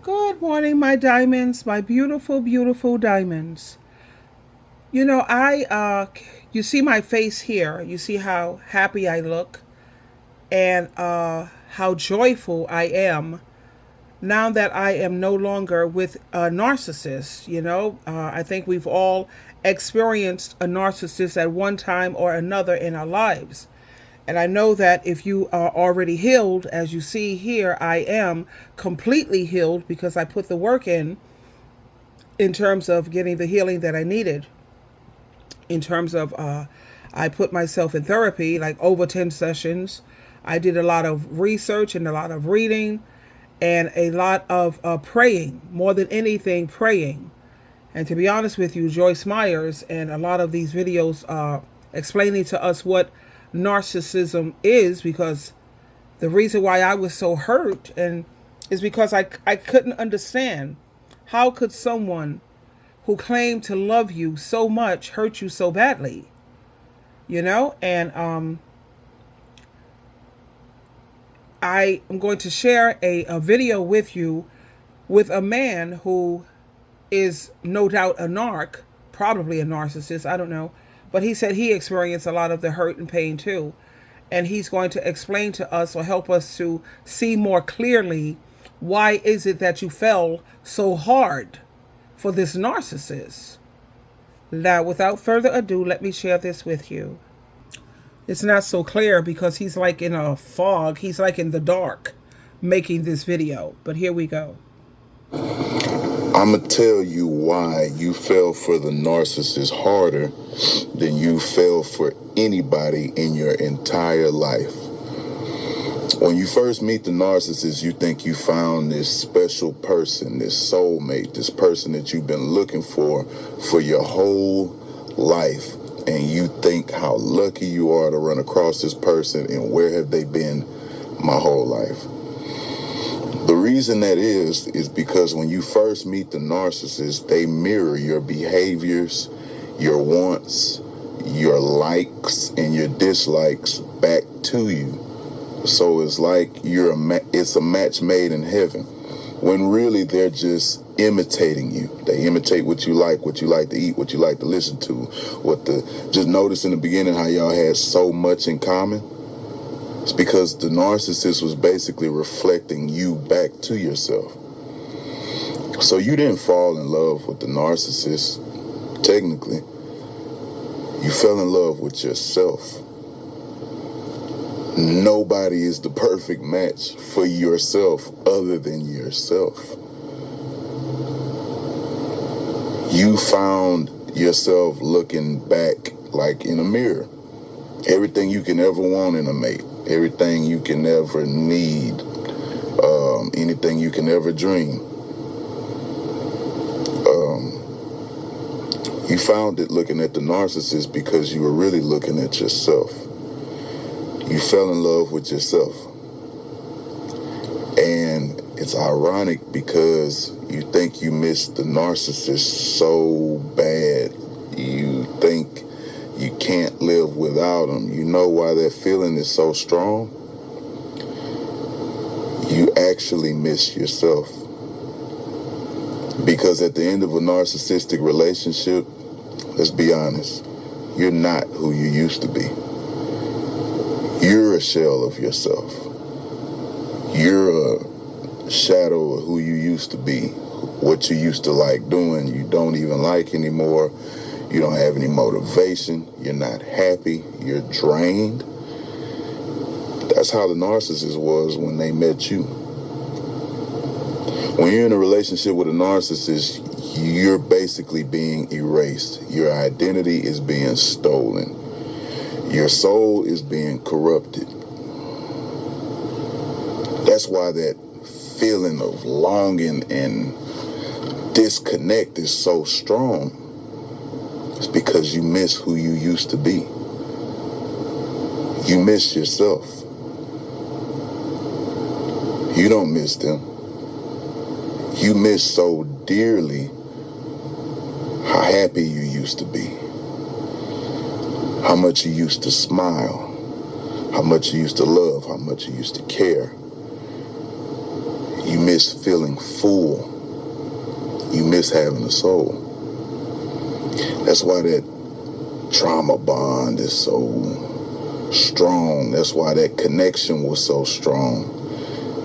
Good morning, my diamonds, my beautiful, beautiful diamonds. You know, you see my face here. You see how happy I look and how joyful I am now that I am no longer with a narcissist. I think we've all experienced a narcissist at one time or another in our lives. And I know that if you are already healed, as you see here, I am completely healed because I put the work in terms of getting the healing that I needed. In terms of, I put myself in therapy, like over 10 sessions. I did a lot of research and a lot of reading and a lot of praying, more than anything, praying. And to be honest with you, Joyce Myers and a lot of these videos explaining to us what narcissism is, because the reason why I was so hurt and is because I couldn't understand how could someone who claimed to love you so much hurt you so badly, and I am going to share a video with you with a man who is no doubt a narc, probably a narcissist, I don't know. But he said he experienced a lot of the hurt and pain too. And he's going to explain to us or help us to see more clearly why is it that you fell so hard for this narcissist. Now, without further ado, let me share this with you. It's not so clear because he's like in a fog. He's like in the dark making this video. But here we go. I'm going to tell you why you fell for the narcissist harder than you fell for anybody in your entire life. When you first meet the narcissist, you think you found this special person, this soulmate, this person that you've been looking for your whole life. And you think how lucky you are to run across this person and where have they been my whole life. The reason that is because when you first meet the narcissist, they mirror your behaviors, your wants, your likes, and your dislikes back to you. So it's like it's a match made in heaven, when really they're just imitating you. They imitate what you like to eat, what you like to listen to, just notice in the beginning how y'all had so much in common. It's because the narcissist was basically reflecting you back to yourself. So you didn't fall in love with the narcissist, technically. You fell in love with yourself. Nobody is the perfect match for yourself other than yourself. You found yourself looking back like in a mirror. Everything you can ever want in a mate. Everything you can ever need, anything you can ever dream. You found it looking at the narcissist because you were really looking at yourself. You fell in love with yourself. And it's ironic because you think you miss the narcissist so bad. You think you can't live without them. You know why that feeling is so strong? You actually miss yourself. Because at the end of a narcissistic relationship, let's be honest, you're not who you used to be. You're a shell of yourself. You're a shadow of who you used to be. What you used to like doing, you don't even like anymore. You don't have any motivation. You're not happy. You're drained. That's how the narcissist was when they met you. When you're in a relationship with a narcissist, you're basically being erased. Your identity is being stolen. Your soul is being corrupted. That's why that feeling of longing and disconnect is so strong. It's because you miss who you used to be. You miss yourself. You don't miss them. You miss so dearly how happy you used to be. How much you used to smile. How much you used to love. How much you used to care. You miss miss feeling full. You miss having a soul. That's why that trauma bond is so strong. That's why that connection was so strong.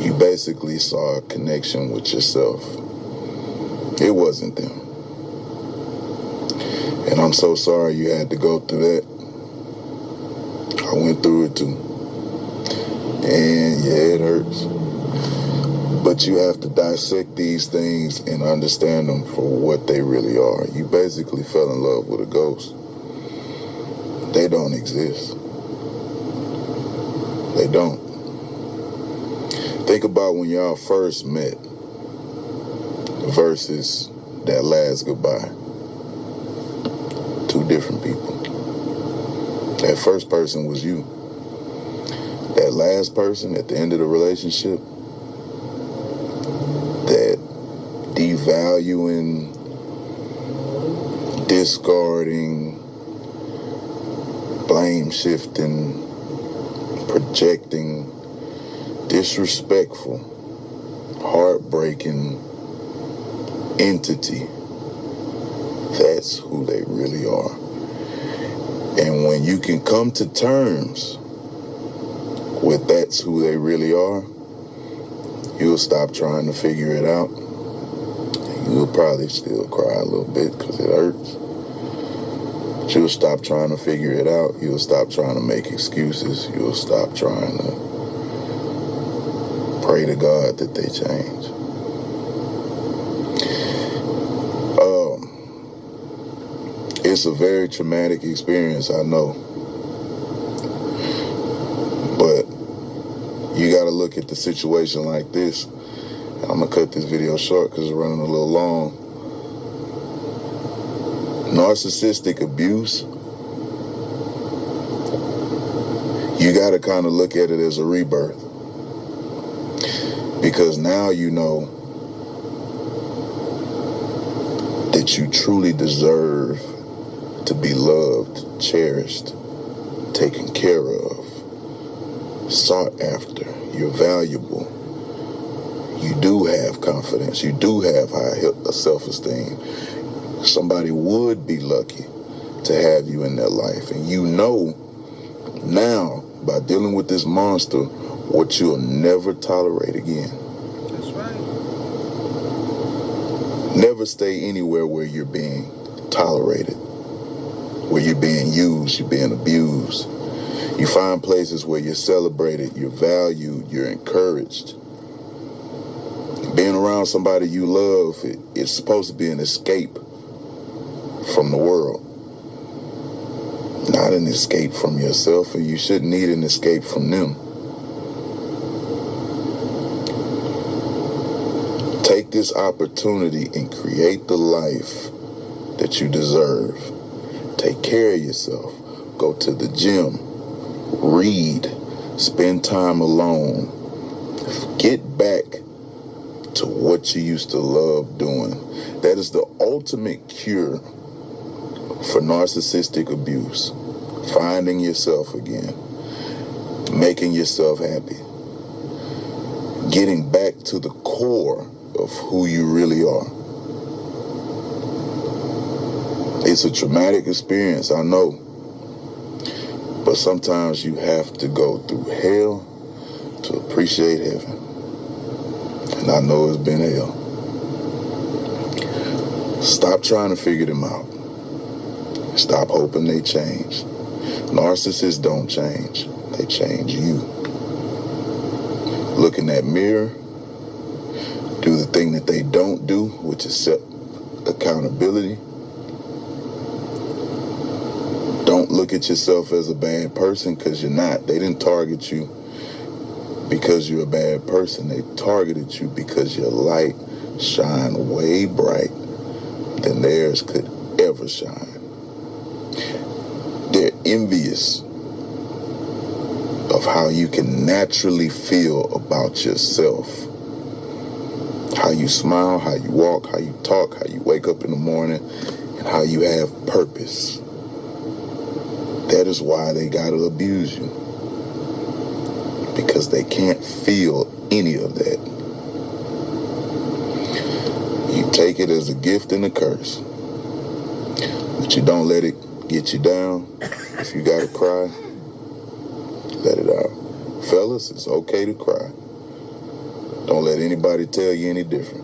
You basically saw a connection with yourself. It wasn't them. And I'm so sorry you had to go through that. I went through it too. And yeah, it hurts. But you have to dissect these things and understand them for what they really are. You basically fell in love with a ghost. They don't exist. They don't. Think about when y'all first met versus that last goodbye. Two different people. That first person was you. That last person at the end of the relationship, that devaluing, discarding, blame shifting, projecting, disrespectful, heartbreaking entity. That's who they really are. And when you can come to terms with that's who they really are, you'll stop trying to figure it out. You'll probably still cry a little bit because it hurts. But you'll stop trying to figure it out. You'll stop trying to make excuses. You'll stop trying to pray to God that they change. It's a very traumatic experience, I know. But you got to look at the situation like this. I'm going to cut this video short because it's running a little long. Narcissistic abuse, you got to kind of look at it as a rebirth. Because now you know that you truly deserve to be loved, cherished, taken care of, sought after. You're valuable. You do have confidence. You do have high self-esteem. Somebody would be lucky to have you in their life. And you know now, by dealing with this monster, what you'll never tolerate again. That's right. Never stay anywhere where you're being tolerated, where you're being used, you're being abused. You find places where you're celebrated, you're valued, you're encouraged. Being around somebody you love, it's supposed to be an escape from the world, not an escape from yourself, and you shouldn't need an escape from them. Take this opportunity and create the life that you deserve. Take care of yourself. Go to the gym. Read. Spend time alone. Get back to what you used to love doing. That is the ultimate cure for narcissistic abuse. Finding yourself again. Making yourself happy. Getting back to the core of who you really are. It's a traumatic experience, I know. But sometimes you have to go through hell to appreciate heaven. And I know it's been hell. Stop trying to figure them out. Stop hoping they change. Narcissists don't change. They change you. Look in that mirror. Do the thing that they don't do, which is set accountability. Don't look at yourself as a bad person, because you're not. They didn't target you because you're a bad person. They targeted you because your light shine way bright than theirs could ever shine. They're envious of how you can naturally feel about yourself. How you smile, how you walk, how you talk, how you wake up in the morning, and how you have purpose. That is why they got to abuse you. Because they can't feel any of that. Take it as a gift and a curse. But you don't let it get you down. If you gotta cry, let it out. Fellas, it's okay to cry. Don't let anybody tell you any different.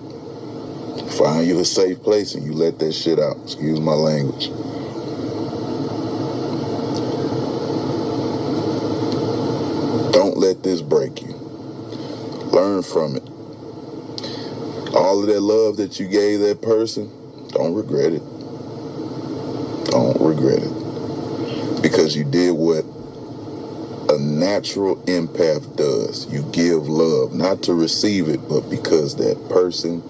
Find you a safe place and you let that shit out. Excuse my language. Don't let this break you. Learn from it. All of that love that you gave that person, don't regret it. Don't regret it. Because you did what a natural empath does. You give love, not to receive it, but because that person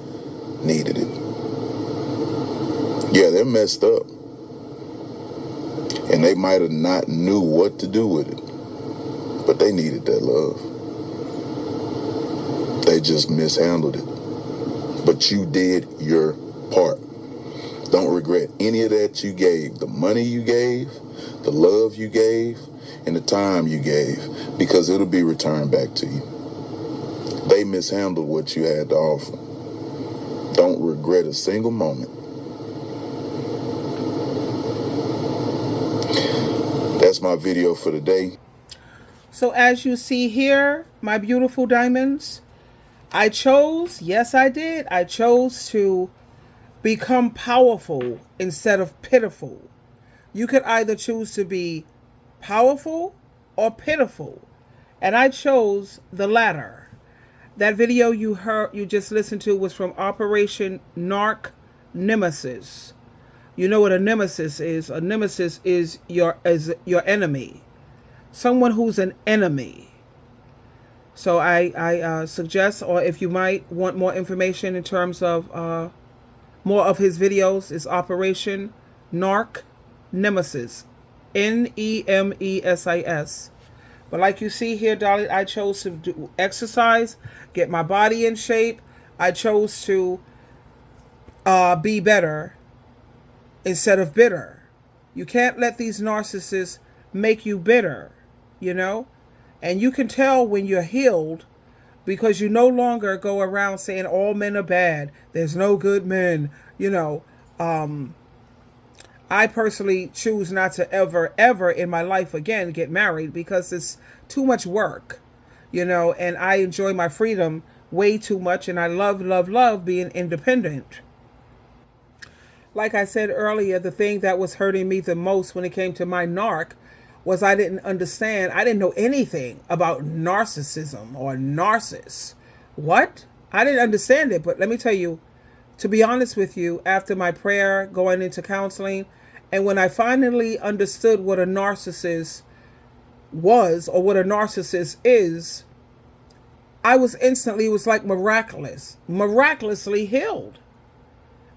needed it. Yeah, they're messed up. And they might have not knew what to do with it. But they needed that love. They just mishandled it. But you did your part. Don't regret any of that you gave. The money you gave, the love you gave, and the time you gave. Because it'll be returned back to you. They mishandled what you had to offer. Don't regret a single moment. That's my video for today. So as you see here, my beautiful diamonds, I chose, yes I did, I chose to become powerful instead of pitiful. You could either choose to be powerful or pitiful. And I chose the latter. That video you just listened to was from Operation Nemesis. You know what a nemesis is? A nemesis is your enemy. Someone who's an enemy. So I suggest, or if you might want more information in terms of more of his videos, is Operation Nemesis. Nemesis. But like you see here, darling, I chose to do exercise, get my body in shape. I chose to be better instead of bitter. You can't let these narcissists make you bitter, you know? And you can tell when you're healed because you no longer go around saying all men are bad. There's no good men, you know. I personally choose not to ever in my life again get married because it's too much work, you know, and I enjoy my freedom way too much, and I love being independent. Like I said earlier, the thing that was hurting me the most when it came to my narc was I didn't understand. I didn't know anything about narcissism or narciss. What? I didn't understand it, but let me tell you, to be honest with you, after my prayer, going into counseling, and when I finally understood what a narcissist was or what a narcissist is, I was instantly, it was like miraculously healed.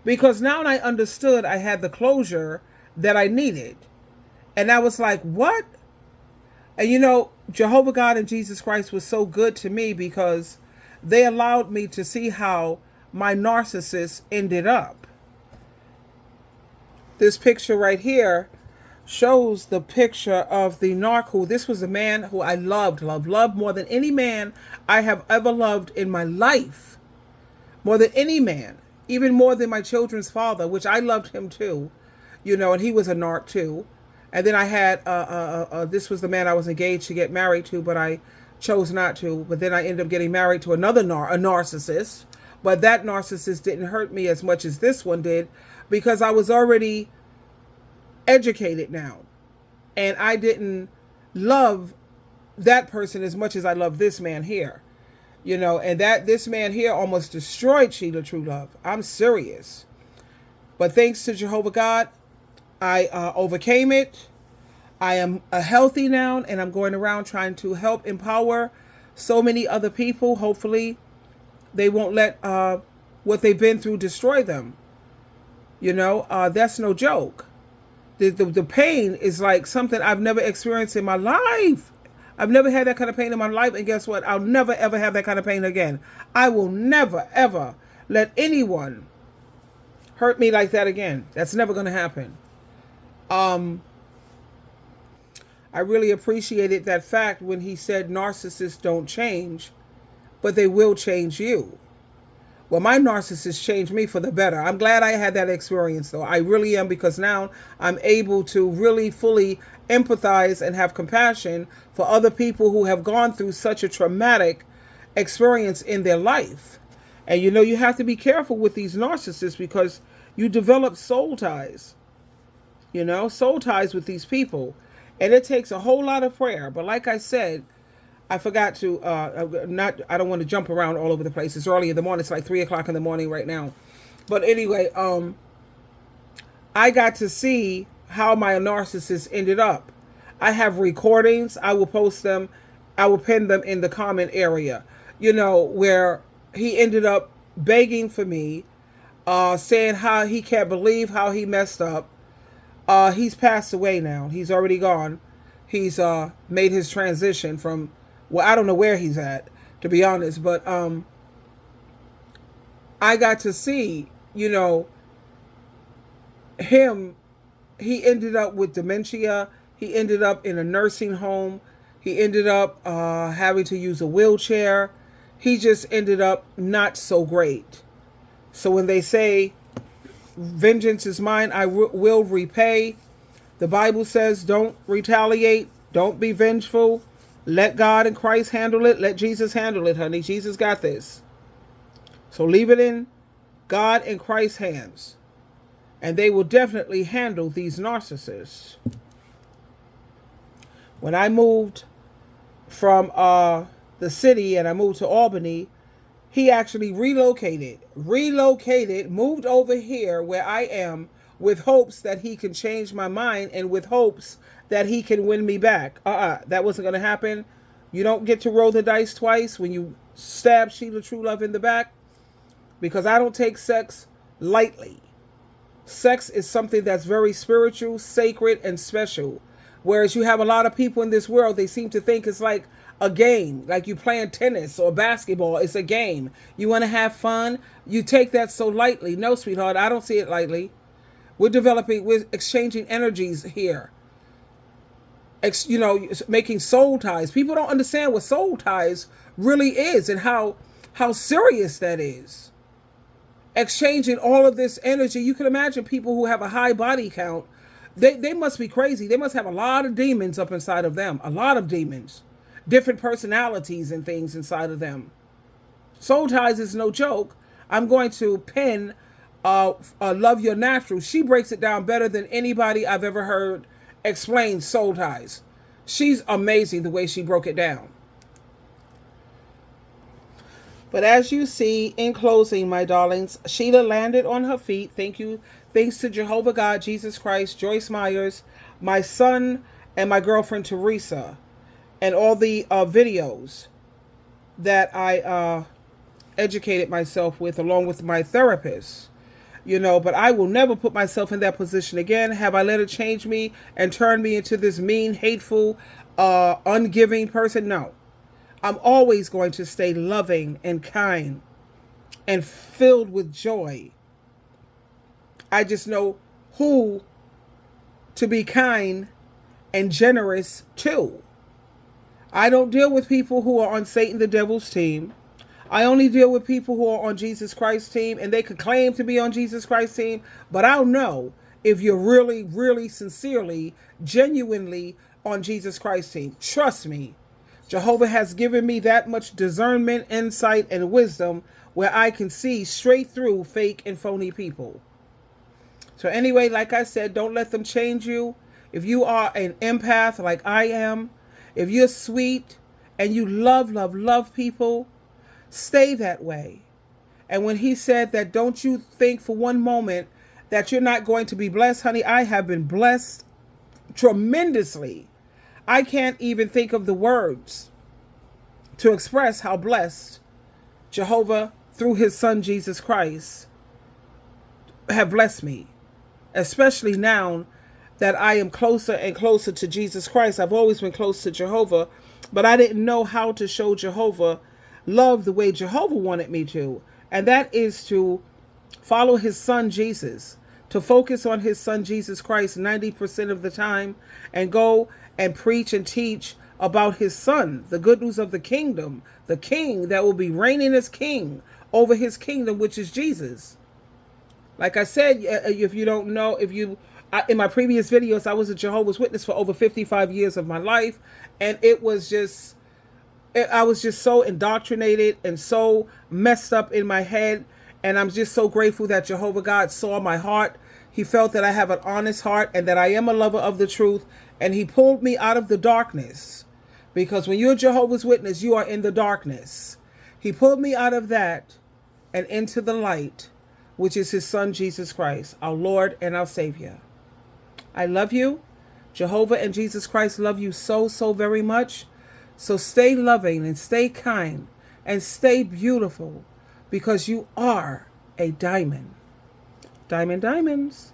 Because now I understood, I had the closure that I needed. And I was like, what? And you know, Jehovah God and Jesus Christ was so good to me because they allowed me to see how my narcissist ended up. This picture right here shows the picture of the narc who, this was a man who I loved more than any man I have ever loved in my life. More than any man. Even more than my children's father, which I loved him too. You know, and he was a narc too. And then I had, this was the man I was engaged to get married to, but I chose not to. But then I ended up getting married to another a narcissist. But that narcissist didn't hurt me as much as this one did because I was already educated now. And I didn't love that person as much as I love this man here. You know, and this man here almost destroyed SheilaTruelove. I'm serious. But thanks to Jehovah God, I overcame it. I am healthy now, and I'm going around trying to help empower so many other people. Hopefully, they won't let what they've been through destroy them. You know, that's no joke. The pain is like something I've never experienced in my life. I've never had that kind of pain in my life, and guess what? I'll never, ever have that kind of pain again. I will never, ever let anyone hurt me like that again. That's never going to happen. I really appreciated that fact when he said narcissists don't change, but they will change you. Well, my narcissist changed me for the better. I'm glad I had that experience, though. I really am, because now I'm able to really fully empathize and have compassion for other people who have gone through such a traumatic experience in their life. And you have to be careful with these narcissists, because you develop soul ties, soul ties with these people. And it takes a whole lot of prayer. But like I said, I forgot to, I don't want to jump around all over the place. It's early in the morning. It's like 3 o'clock in the morning right now. But anyway, I got to see how my narcissist ended up. I have recordings. I will post them. I will pin them in the comment area, where he ended up begging for me, saying how he can't believe how he messed up. He's passed away now. He's already gone. He's made his transition from, well, I don't know where he's at, to be honest, but I got to see, him. He ended up with dementia. He ended up in a nursing home. He ended up having to use a wheelchair. He just ended up not so great. So when they say, vengeance is mine, I will repay, the Bible says don't retaliate, don't be vengeful. Let God and Christ handle it. Let Jesus handle it, honey. Jesus got this. So leave it in God and Christ's hands. And they will definitely handle these narcissists. When I moved from the city and I moved to Albany, he actually relocated, moved over here where I am, with hopes that he can change my mind and with hopes that he can win me back. That wasn't going to happen. You don't get to roll the dice twice when you stab SheilaTruelove in the back, because I don't take sex lightly. Sex is something that's very spiritual, sacred, and special. Whereas you have a lot of people in this world, they seem to think it's like a game, like you playing tennis or basketball. It's a game. You want to have fun. You take that so lightly. No, sweetheart, I don't see it lightly. We're exchanging energies here. Making soul ties. People don't understand what soul ties really is and how serious that is. Exchanging all of this energy. You can imagine people who have a high body count. They must be crazy. They must have a lot of demons up inside of them. A lot of demons. Different personalities and things inside of them. Soul ties is no joke. I'm going to pin Love Your Natural. She breaks it down better than anybody I've ever heard explain soul ties. She's amazing the way she broke it down. But as you see, in closing, my darlings, Sheila landed on her feet. Thank you. Thanks to Jehovah God, Jesus Christ, Joyce Myers, my son, and my girlfriend Teresa, and all the videos that I educated myself with, along with my therapist. But I will never put myself in that position again. Have I let it change me and turn me into this mean, hateful, ungiving person? No. I'm always going to stay loving and kind and filled with joy. I just know who to be kind and generous to. I don't deal with people who are on Satan the devil's team. I only deal with people who are on Jesus Christ's team, and they could claim to be on Jesus Christ's team, but I'll know if you're really, really, sincerely, genuinely on Jesus Christ's team. Trust me. Jehovah has given me that much discernment, insight, and wisdom where I can see straight through fake and phony people. So anyway, like I said, don't let them change you. If you are an empath like I am, if you're sweet and you love people, stay that way. And when he said that, don't you think for one moment that you're not going to be blessed, honey, I have been blessed tremendously. I can't even think of the words to express how blessed Jehovah, through his son Jesus Christ, have blessed me. Especially now that I am closer and closer to Jesus Christ. I've always been close to Jehovah, but I didn't know how to show Jehovah love the way Jehovah wanted me to. And that is to follow his son Jesus, to focus on his son Jesus Christ 90% of the time, and go and preach and teach about his son, the good news of the kingdom, the king that will be reigning as king over his kingdom, which is Jesus. Like I said, if you don't know, in my previous videos, I was a Jehovah's Witness for over 55 years of my life. And I was just so indoctrinated and so messed up in my head. And I'm just so grateful that Jehovah God saw my heart. He felt that I have an honest heart and that I am a lover of the truth. And he pulled me out of the darkness. Because when you're a Jehovah's Witness, you are in the darkness. He pulled me out of that and into the light, which is his son, Jesus Christ, our Lord and our Savior. I love you. Jehovah and Jesus Christ love you so, so very much. So stay loving and stay kind and stay beautiful, because you are a diamond. Diamond, diamonds.